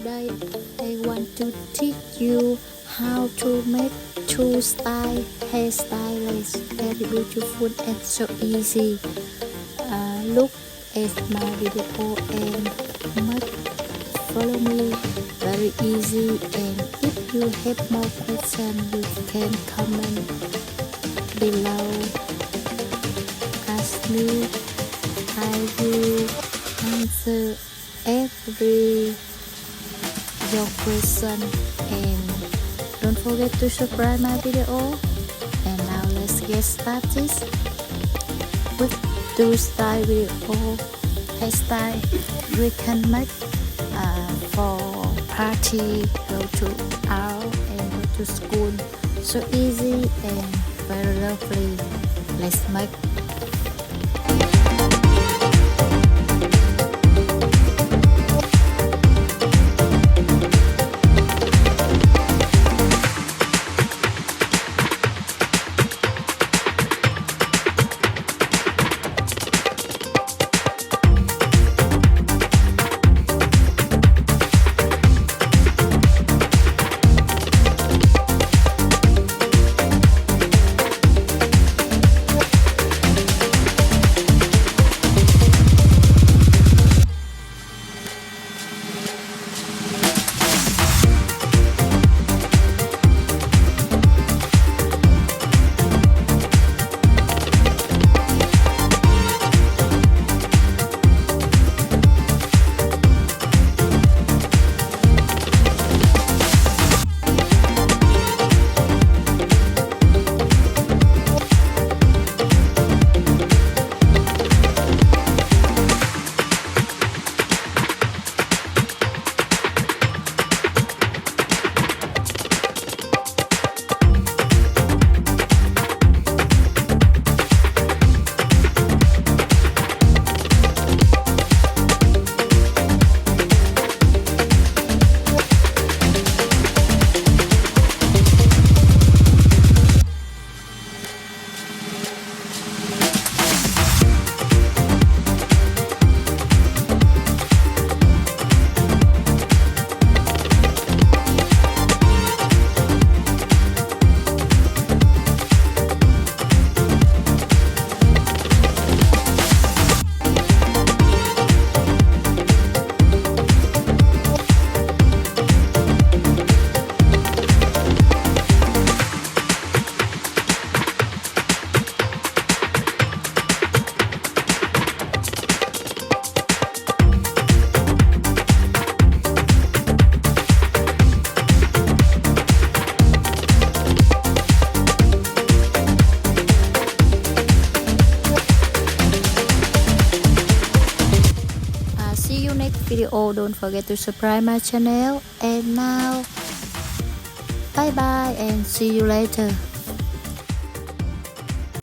Today I want to teach you how to make two style hairstyles. Very beautiful and so easy. Look at my video and make follow me. Very easy, and if you have more questions you can comment below. Ask me, I will answer every your question, and don't forget to subscribe my video. And now let's get started with two style video hairstyle we can make for party, go to out and go to school. So easy and very lovely. Let's make. See you next video. Don't forget to subscribe my channel. And now bye bye and see you later.